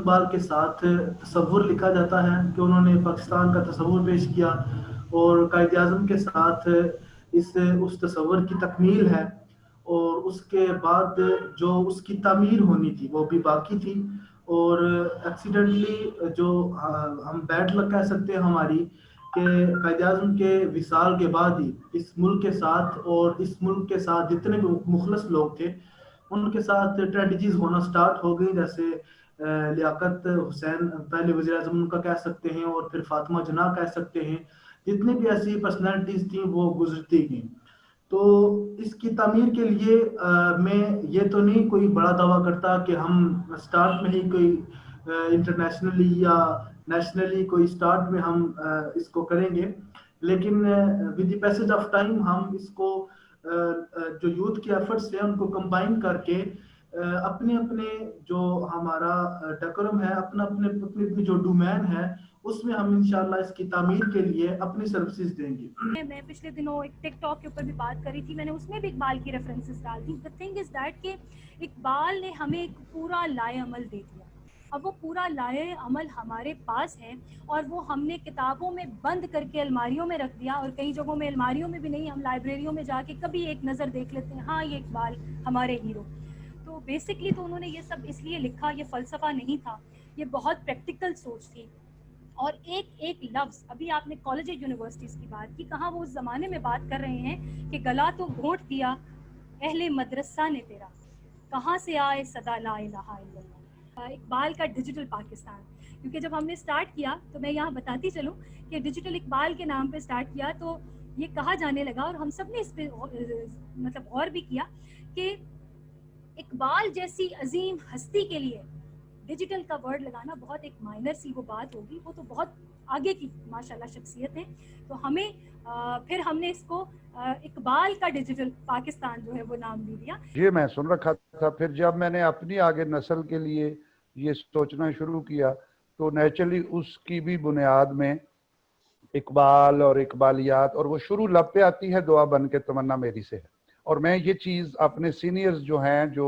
اقبال کے ساتھ تصور لکھا جاتا ہے کہ انہوں نے پاکستان کا تصور پیش کیا، اور قائد اعظم کے ساتھ اس تصور کی تکمیل ہے، اور اس کے بعد جو اس کی تعمیر ہونی تھی وہ بھی باقی تھی، اور ایکسیڈنٹلی جو ہم بیڈ لک کہہ سکتے ہیں ہماری، کہ قائد اعظم کے وصال کے بعد ہی اس ملک کے ساتھ، اور اس ملک کے ساتھ جتنے بھی مخلص لوگ تھے ان کے ساتھ ٹریجڈیز ہونا سٹارٹ ہو گئی، جیسے لیاقت حسین پہلے وزیر اعظم ان کا کہہ سکتے ہیں، اور پھر فاطمہ جناح کہہ سکتے ہیں، جتنی بھی ایسی پرسنالٹیز تھیں وہ گزرتی گئیں۔ تو اس کی تعمیر کے لیے میں یہ تو نہیں کوئی بڑا دعویٰ کرتا کہ ہم سٹارٹ میں ہی کوئی انٹرنیشنلی یا نیشنلی کوئی سٹارٹ میں ہم اس کو کریں گے، لیکن with the passage of time ہم اس کو جو یوتھ کے ایفرٹس ہیں ان کو کمبائن کر کے اپنے اپنے جو ہمارا ڈیکورم ہے، اپنی جو ڈومین ہے، اس میں ہم انشاءاللہ اس کی تعمیر کے لیے اپنی سروسز دیں گے۔ میں پچھلے دنوں ایک ٹک ٹاک کے اوپر بھی بات کری تھی، میں نے اس میں بھی اقبال کی ریفرنسز ڈال دی۔ دا تھنگ از دیٹ کہ اقبال نے ہمیں ایک پورا لائے عمل دے دیا، اب وہ پورا لائے عمل ہمارے پاس ہے، اور وہ ہم نے کتابوں میں بند کر کے الماریوں میں رکھ دیا، اور کئی جگہوں میں الماریوں میں بھی نہیں، ہم لائبریریوں میں جا کے کبھی ایک نظر دیکھ لیتے ہیں، ہاں یہ اقبال ہمارے ہیرو۔ تو بیسکلی تو انہوں نے یہ سب اس لیے لکھا، یہ فلسفہ نہیں تھا، یہ بہت پریکٹیکل سوچ تھی۔ اور ایک ایک لفظ، ابھی آپ نے کالج یونیورسٹیز کی بات کی، کہاں وہ اس زمانے میں بات کر رہے ہیں کہ گلا تو گھونٹ دیا اہل مدرسہ نے تیرا، کہاں سے آئے صدا لا الہ الا اللہ۔ اقبال کا ڈیجیٹل پاکستان، کیونکہ جب ہم نے سٹارٹ کیا تو میں یہاں بتاتی چلوں کہ ڈیجیٹل اقبال کے نام پہ سٹارٹ کیا، تو یہ کہا جانے لگا، اور ہم سب نے اس پہ مطلب غور بھی کیا کہ اقبال جیسی عظیم ہستی کے لیے ڈیجیٹل کا ورڈ لگانا بہت ایک مائنر سی وہ بات ہوگی، وہ تو بہت آگے کی ماشاءاللہ شخصیت ہے۔ تو ہمیں پھر ہم نے اس کو اقبال کا ڈیجیٹل پاکستان جو ہے وہ نام دے دیا۔ یہ میں سن رکھا تھا، پھر جب میں نے اپنی آگے نسل کے لیے یہ سوچنا شروع کیا تو نیچرلی اس کی بھی بنیاد میں اقبال اور اقبالیات، اور وہ شروع لب پہ آتی ہے دعا بن کے تمنا میری سے ہے۔ اور میں یہ چیز اپنے سینئرز جو ہیں، جو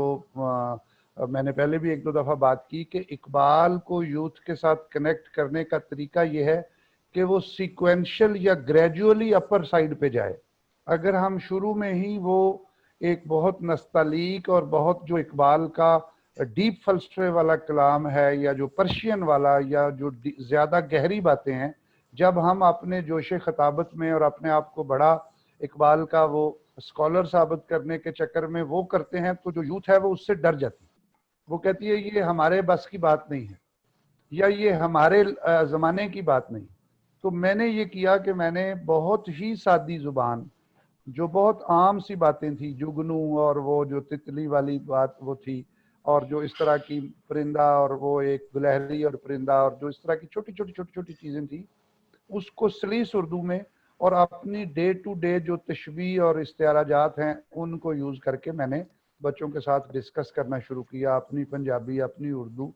میں نے پہلے بھی ایک دو دفعہ بات کی کہ اقبال کو یوتھ کے ساتھ کنیکٹ کرنے کا طریقہ یہ ہے کہ وہ سیکوینشل یا گریجولی اپر سائڈ پہ جائے۔ اگر ہم شروع میں ہی وہ ایک بہت نستعلیق اور بہت جو اقبال کا ڈیپ فلسفے والا کلام ہے، یا جو پرشین والا، یا جو زیادہ گہری باتیں ہیں، جب ہم اپنے جوش خطابت میں اور اپنے آپ کو بڑا اقبال کا وہ اسکالر ثابت کرنے کے چکر میں وہ کرتے ہیں، تو جو یوتھ ہے وہ اس سے ڈر جاتی ہے، وہ کہتی ہے یہ ہمارے بس کی بات نہیں ہے، یا یہ ہمارے زمانے کی بات نہیں۔ تو میں نے یہ کیا کہ میں نے بہت ہی سادی زبان، جو بہت عام سی باتیں تھیں، جگنو اور وہ جو تتلی والی بات وہ تھی، اور جو اس طرح کی پرندہ اور وہ ایک گلہری اور پرندہ، اور جو اس طرح کی چھوٹی چھوٹی چیزیں تھیں، اس کو سلیس اردو میں اور اپنی ڈے ٹو ڈے جو تشبیہ اور استعارہ جات ہیں ان کو یوز کر کے میں نے بچوں کے ساتھ ڈسکس کرنا شروع کیا، اپنی پنجابی، اپنی اردو،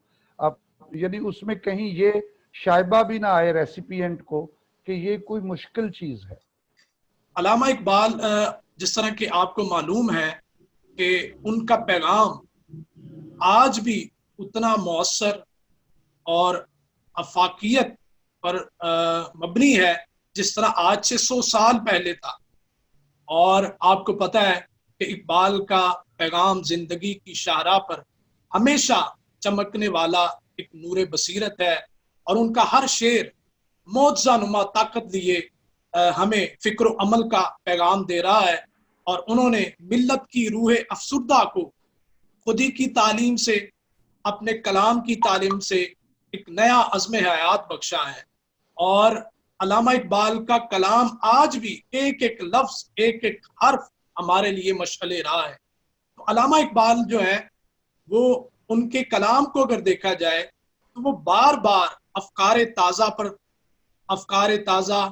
یعنی اس میں کہیں یہ شائبہ بھی نہ آئے ریسیپینٹ کو کہ یہ کوئی مشکل چیز ہے۔ علامہ اقبال جس طرح کہ آپ کو معلوم ہے کہ ان کا پیغام آج بھی اتنا مؤثر اور افاقیت پر مبنی ہے جس طرح آج سے 100 سال پہلے تھا۔ اور آپ کو پتہ ہے کہ اقبال کا پیغام زندگی کی شاہراہ پر ہمیشہ چمکنے والا ایک نور بصیرت ہے، اور ان کا ہر شعر معجزہ نما طاقت لیے ہمیں فکر و عمل کا پیغام دے رہا ہے، اور انہوں نے ملت کی روح افسردہ کو خودی کی تعلیم سے، اپنے کلام کی تعلیم سے ایک نیا عزم حیات بخشا ہے۔ اور علامہ اقبال کا کلام آج بھی ایک ایک لفظ، ایک ایک حرف ہمارے لیے مشعل راہ ہے۔ تو علامہ اقبال جو ہے وہ ان کے کلام کو اگر دیکھا جائے تو وہ بار بار افکار تازہ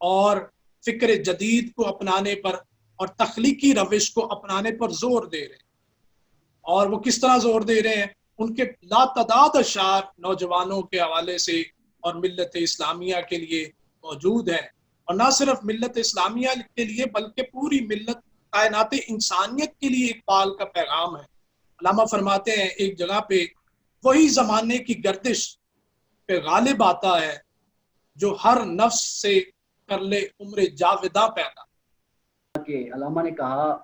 اور فکر جدید کو اپنانے پر اور تخلیقی روش کو اپنانے پر زور دے رہے ہیں۔ اور وہ کس طرح زور دے رہے ہیں؟ ان کے لاتعداد اشعار نوجوانوں کے حوالے سے اور ملت اسلامیہ کے لیے موجود ہیں، اور نہ صرف ملت اسلامیہ کے لیے بلکہ پوری ملت کائنات انسانیت کے لیے اقبال کا پیغام ہے۔ علامہ فرماتے ہیں ایک جگہ پہ، وہی زمانے کی گردش پہ غالب آتا ہے جو ہر نفس سے کر لے عمر جاوداں پیدا. کہ علامہ نے کہا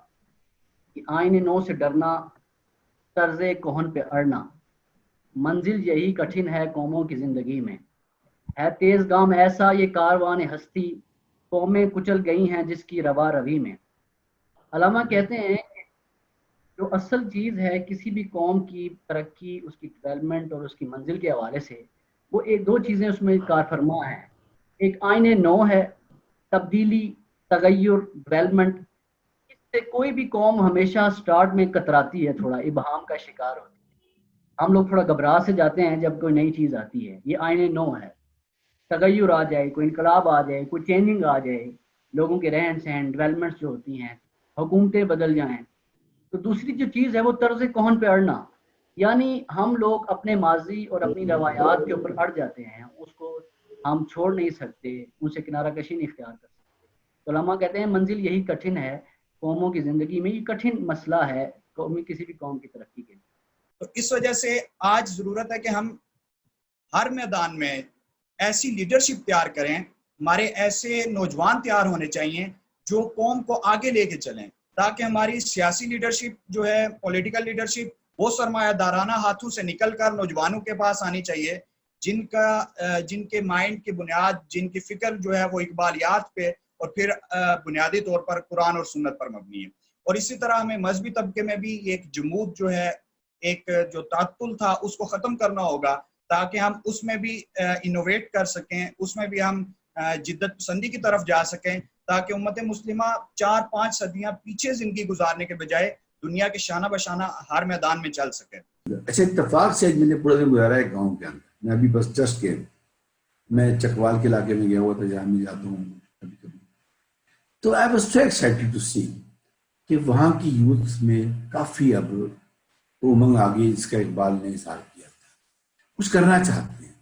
کہ آئین نو سے ڈرنا، طرز کہن پہ اڑنا، منزل یہی کٹھن ہے قوموں کی زندگی میں، ہے تیز گام ایسا یہ کاروان ہستی، قومیں کچل گئی ہیں جس کی روا روی میں. علامہ کہتے ہیں کہ جو اصل چیز ہے کسی بھی قوم کی ترقی، اس کی ڈیولپمنٹ اور اس کی منزل کے حوالے سے، وہ ایک دو چیزیں اس میں کار فرما ہیں. ایک آئین نو ہے، تبدیلی، تغیر، ڈیولپمنٹ. اس سے کوئی بھی قوم ہمیشہ سٹارٹ میں کتراتی ہے، تھوڑا ابہام کا شکار ہوتی ہے. ہم لوگ تھوڑا گھبرا سے جاتے ہیں جب کوئی نئی چیز آتی ہے. یہ آئین نو ہے، تغیر آ جائے، کوئی انقلاب آ جائے، کوئی چینجنگ آ جائے، لوگوں کے رہن سہن، ڈیولپمنٹس جو ہوتی ہیں، حکومتیں بدل جائیں. تو دوسری جو چیز ہے وہ طرز کہن پہ اڑنا، یعنی ہم لوگ اپنے ماضی اور اپنی روایات کے اوپر اڑ جاتے ہیں، اس کو ہم چھوڑ نہیں سکتے، ان سے کنارہ کشی نہیں اختیار کر سکتے. علماء کہتے ہیں منزل یہی کٹھن ہے قوموں کی زندگی میں. یہ کٹھن مسئلہ ہے کسی بھی قوم کی ترقی کے لیے. تو اس وجہ سے آج ضرورت ہے کہ ہم ہر میدان میں ایسی لیڈرشپ تیار کریں، ہمارے ایسے نوجوان تیار ہونے چاہیے جو قوم کو آگے لے کے چلیں، تاکہ ہماری سیاسی لیڈرشپ جو ہے، پولیٹیکل لیڈرشپ، وہ سرمایہ دارانہ ہاتھوں سے نکل کر نوجوانوں کے پاس آنی چاہیے، جن کے مائنڈ کی بنیاد، جن کی فکر جو ہے وہ اقبالیات پہ اور پھر بنیادی طور پر قرآن اور سنت پر مبنی ہے. اور اسی طرح ہمیں مذہبی طبقے میں بھی ایک جمود جو ہے، ایک جو تعطل تھا، اس کو ختم کرنا ہوگا، تاکہ ہم اس میں بھی انوویٹ کر سکیں، اس میں بھی ہم جدت پسندی کی طرف جا سکیں، تاکہ امت مسلمہ 4-5 صدیاں پیچھے زندگی گزارنے کے بجائے دنیا کے شانہ بشانہ ہر میدان میں چل سکے. اچھا اتفاق سے میں نے پورا دن گزارا ہے گاؤں کے اندر. میں ابھی بس جسٹ کے میں چکوال کے علاقے میں گیا ہوا تھا، جہاں میں جاتا ہوں کبھی کبھی. تو I was so excited to see کہ وہاں کی یوتھ میں کافی اب امنگ آگے، جس کا اقبال نے اظہار کیا تھا، کچھ کرنا چاہتے ہیں.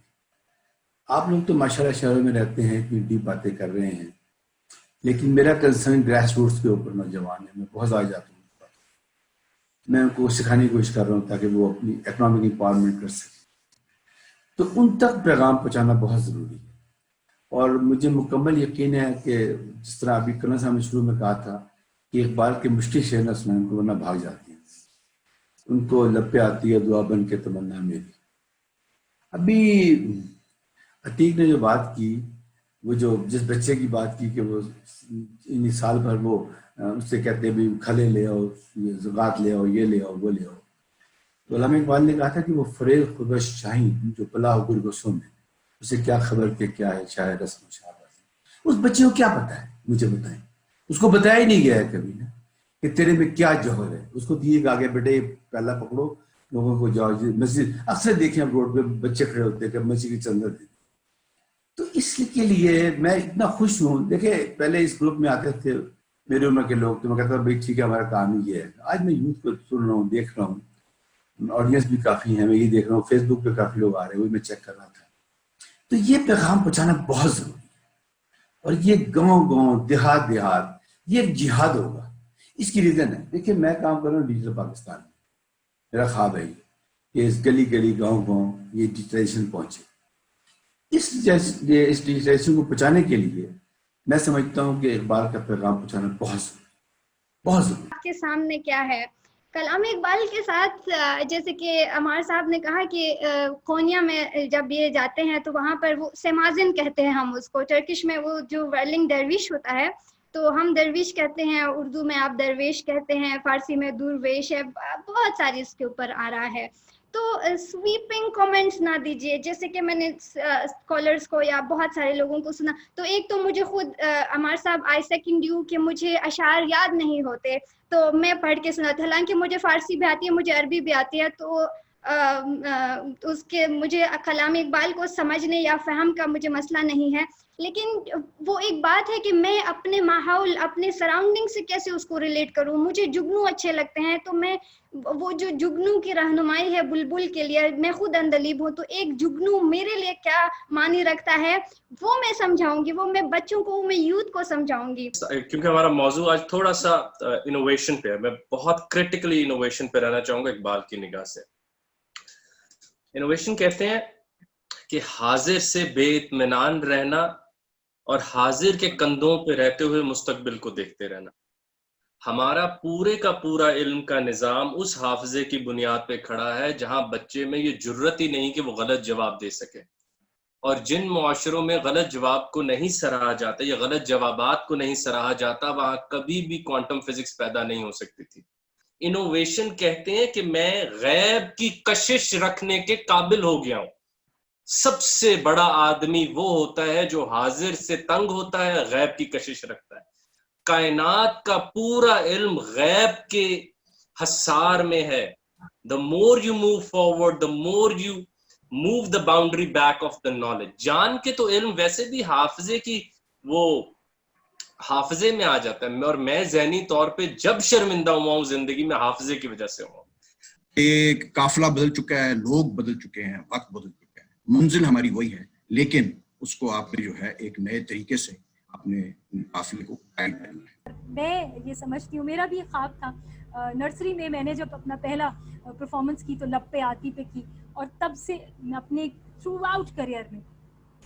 آپ لوگ تو ماشاءاللہ شہروں میں رہتے ہیں، اتنی ڈیپ باتیں کر رہے ہیں، لیکن میرا کنسرن گراس روٹس کے اوپر نوجوان ہے. میں بہت زیادہ جاتا ہوں، میں ان کو سکھانے کی کوشش کر رہا ہوں تاکہ وہ اپنی اکنامک امپاورمنٹ کر سکیں. تو ان تک پیغام پہنچانا بہت ضروری ہے. اور مجھے مکمل یقین ہے کہ جس طرح ابھی کرنا صاحب نے شروع میں کہا تھا کہ اقبال کے مشکل شعر نہ سنائیں، ان کو ورنہ بھاگ جاتے ہیں، ان کو لب پہ آتی ہے دعا بن کے تمنا میری. ابھی عتیق نے جو بات کی، وہ جو جس بچے کی بات کی کہ وہ سال بھر وہ اس سے کہتے ہیں بھی کھلے لے آؤ، زغات لے آؤ، یہ لے آؤ، وہ لے آؤ. تو علامہ اقبال نے کہا تھا کہ وہ فریب خبش شاہین جو پلا ہو گرگسوں میں، اسے کیا خبر کہ کیا ہے شاید رسم و شہباز. اس بچے کو کیا پتا ہے؟ مجھے بتائیں. اس کو بتایا ہی نہیں گیا ہے کبھی نا کہ تیرے میں کیا جوہر ہے. اس کو دیے گا آگے بیٹے پہلا پکڑو، لوگوں کو جاؤ مسجد. اکثر دیکھیں ہم روڈ پہ بچے کھڑے ہوتے ہیں کہ مسجد کی چندر دے. تو اس کے لیے میں اتنا خوش ہوں. دیکھیں پہلے اس گروپ میں آتے تھے میری عمر کے لوگ، تو میں کہتا ہوں بھائی ٹھیک ہے ہمارا کام ہی یہ ہے. آج میں یوتھ کو سن رہا ہوں، دیکھ رہا ہوں، آڈینس بھی کافی ہے، میں یہ دیکھ رہا ہوں فیس بک پہ کافی لوگ آ رہے ہیں، وہی میں چیک کر رہا تھا. تو یہ پیغام پہنچانا بہت ضروری ہے. اور یہ گاؤں دیہات یہ ایک جہاد ہوگا. اس کی ریزن ہے، دیکھیں میں کام کر رہا ہوں ڈیجیٹل پاکستان میں. میرا خواب ہے کہ اس گلی گاؤں یہ ڈیجیٹائزیشن پہنچے. اس ڈیجیٹائزیشن کو پہنچانے کے لیے میں سمجھتا ہوں کہ اقبال کا پیغام پہنچانا بہت ضروری. آپ کے سامنے کیا ہے کلام اقبال کے ساتھ، جیسے کہ عمار صاحب نے کہا کہ کونیا میں جب یہ جاتے ہیں تو وہاں پر وہ سمازن کہتے ہیں ہم اس کو، ٹرکش میں وہ جو ویلنگ درویش ہوتا ہے تو ہم درویش کہتے ہیں، اردو میں آپ درویش کہتے ہیں، فارسی میں درویش ہے، بہت ساری اس کے اوپر آ رہا ہے. تو سویپنگ کامنٹس نہ دیجیے. جیسے کہ میں نے اسکالرس کو یا بہت سارے لوگوں کو سنا، تو ایک تو مجھے خود عمار صاحب آئی سیکنڈ یو کہ مجھے اشعار یاد نہیں ہوتے تو میں پڑھ کے سناتی، حالانکہ مجھے فارسی بھی آتی ہے، مجھے عربی بھی آتی ہے. تو اس کے مجھے کلام اقبال کو سمجھنے یا فہم کا مجھے مسئلہ نہیں ہے، لیکن وہ ایک بات ہے کہ میں اپنے ماحول، اپنے سراؤنڈنگ سے کیسے اس کو ریلیٹ کروں. مجھے جگنو اچھے لگتے ہیں تو میں وہ جو جگنو کی رہنمائی ہے بلبل کے لیے، میں خود اندلیب ہوں، تو ایک جگنو میرے لیے کیا معنی رکھتا ہے وہ میں سمجھاؤں گی، وہ میں بچوں کو، میں یوتھ کو سمجھاؤں گی. کیونکہ ہمارا موضوع آج تھوڑا سا انوویشن پہ ہے، میں بہت کرٹیکلی انوویشن پہ رہنا چاہوں گا اقبال کی نگاہ سے. انوویشن کہتے ہیں کہ حاضر سے بے اطمینان رہنا اور حاضر کے کندھوں پہ رہتے ہوئے مستقبل کو دیکھتے رہنا. ہمارا پورے کا پورا علم کا نظام اس حافظے کی بنیاد پہ کھڑا ہے جہاں بچے میں یہ جرت ہی نہیں کہ وہ غلط جواب دے سکے. اور جن معاشروں میں غلط جواب کو نہیں سراہا جاتا یا غلط جوابات کو نہیں سراہا جاتا وہاں کبھی بھی کوانٹم فزکس پیدا نہیں ہو سکتی تھی. انوویشن کہتے ہیں کہ میں غیب کی کشش رکھنے کے قابل ہو گیا ہوں. سب سے بڑا آدمی وہ ہوتا ہے جو حاضر سے تنگ ہوتا ہے، غیب کی کشش رکھتا ہے. کائنات کا پورا علم غیب کے حصار میں ہے. the more you move forward, the more you move the boundary back of the knowledge. جان کے تو علم ویسے بھی حافظے کی وہ حافظے میں آ جاتا ہے، اور میں ذہنی طور پہ جب شرمندہ ہوا ہوں زندگی میں حافظے کی وجہ سے ہوا. ایک قافلہ بدل چکا ہے، لوگ بدل چکے ہیں، وقت بدل چکا ہے، منزل ہماری وہی ہے، لیکن اس کو آپ نے جو ہے ایک نئے طریقے سے اپنے قافلے کو قائم کرنا ہے. میں یہ سمجھتی ہوں، میرا بھی یہ خواب تھا. نرسری میں نے جب اپنا پہلا پرفارمنس کی تو لب پہ آتی پہ کی، اور تب سے اپنے تھرو آؤٹ کریئر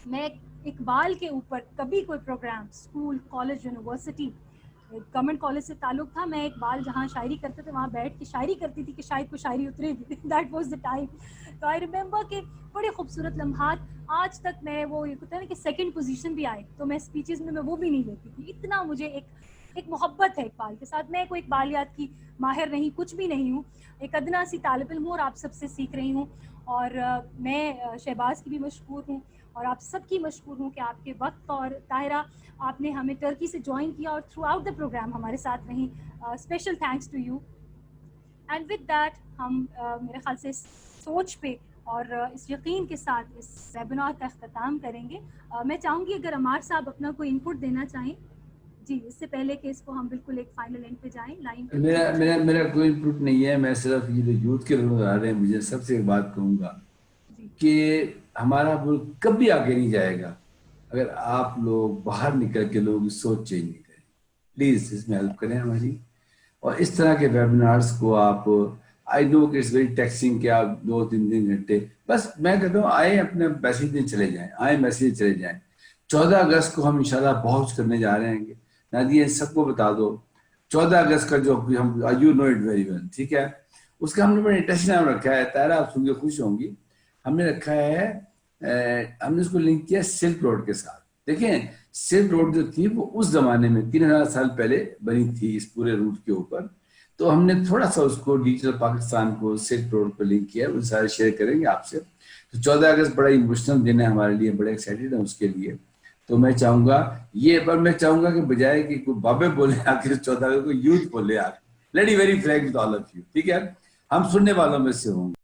میں اقبال کے اوپر کبھی کوئی program school college university government college سے تعلق تھا. میں اقبال جہاں شاعری کرتے تھے وہاں بیٹھ کے شاعری کرتی تھی کہ شاید کوئی شاعری اترے گی. That was the time. تو آئی ریممبر کہ بڑے خوبصورت لمحات آج تک میں وہ یہ کہتے ہیں نا کہ سیکنڈ پوزیشن بھی آئے تو میں اسپیچز میں وہ بھی نہیں لیتی تھی. اتنا مجھے ایک محبت ہے اقبال کے ساتھ. میں کوئی اقبالیات کی ماہر نہیں، کچھ بھی نہیں ہوں، ایک ادنا سی طالب علم ہوں اور آپ سب سے سیکھ رہی ہوں. اور میں شہباز کی بھی مشکور ہوں اور آپ سب کی مشکور ہوں کہ آپ کے وقت. اور طاہرہ آپ نے ہمیں ٹرکی سے جوائن کیا اور تھرو آؤٹ دا پروگرام ہمارے ساتھ رہیں. Special thanks to you. And with that ہم میرے خیال سے اس سوچ پہ اور اس یقین کے ساتھ اس ویبینار کا اختتام کریں گے. میں چاہوں گی اگر عمار صاحب اپنا کوئی انپٹ دینا چاہیں جی، اس سے پہلے کہ اس کو ہم بالکل ایک فائنل اینڈ پہ جائیں. لائن میرا کوئی انپٹ نہیں ہے. میں صرف یہ جو یوتھ کے لوگ آ رہے ہیں مجھے سب سے ایک بات کہوں گا کہ ہمارا ملک کبھی آگے نہیں جائے گا اگر آپ لوگ باہر نکل کے لوگ سوچ چینج نہیں کریں. پلیز اس میں ہیلپ کریں ہماری. اور اس طرح کے ویبینارس کو آپ آئی نو کہ اٹس ویری ٹیکسنگ کہ آپ 2-3 گھنٹے بس میں کہتا ہوں آئیں اپنے میسیج دن چلے جائیں، آئیں میسیج چلے جائیں. 14 اگست کو ہم انشاءاللہ بہت کچھ کرنے جا رہے ہیں. نادیہ سب کو بتا دو 14 اگست کا جو ہم you know it very well, ٹھیک ہے، اس کا ہم نے بڑا انٹرسٹ نام رکھا ہے. طاہرہ آپ سن کے خوش ہوں گی. ہم نے رکھا ہے ہم نے اس کو لنک کیا سلک روڈ کے ساتھ. دیکھیں سلک روڈ جو تھی وہ اس زمانے میں 3000 سال پہلے بنی تھی اس پورے روٹ کے اوپر. تو ہم نے تھوڑا سا اس کو ڈیجیٹل پاکستان کو سلک روڈ پہ لنک کیا. وہ سارے شیئر کریں گے آپ سے. تو 14 اگست بڑا ایموشنل دن ہے ہمارے لیے، بڑے ایکسائٹیڈ ہیں اس کے لیے. تو میں چاہوں گا میں چاہوں گا کہ بجائے کہ کوئی بابے بولے آ کے 14 اگست کو یوتھ بولے آ کے. Let be very frank with all of you, ٹھیک ہے، ہم سننے والوں میں سے ہوں گے.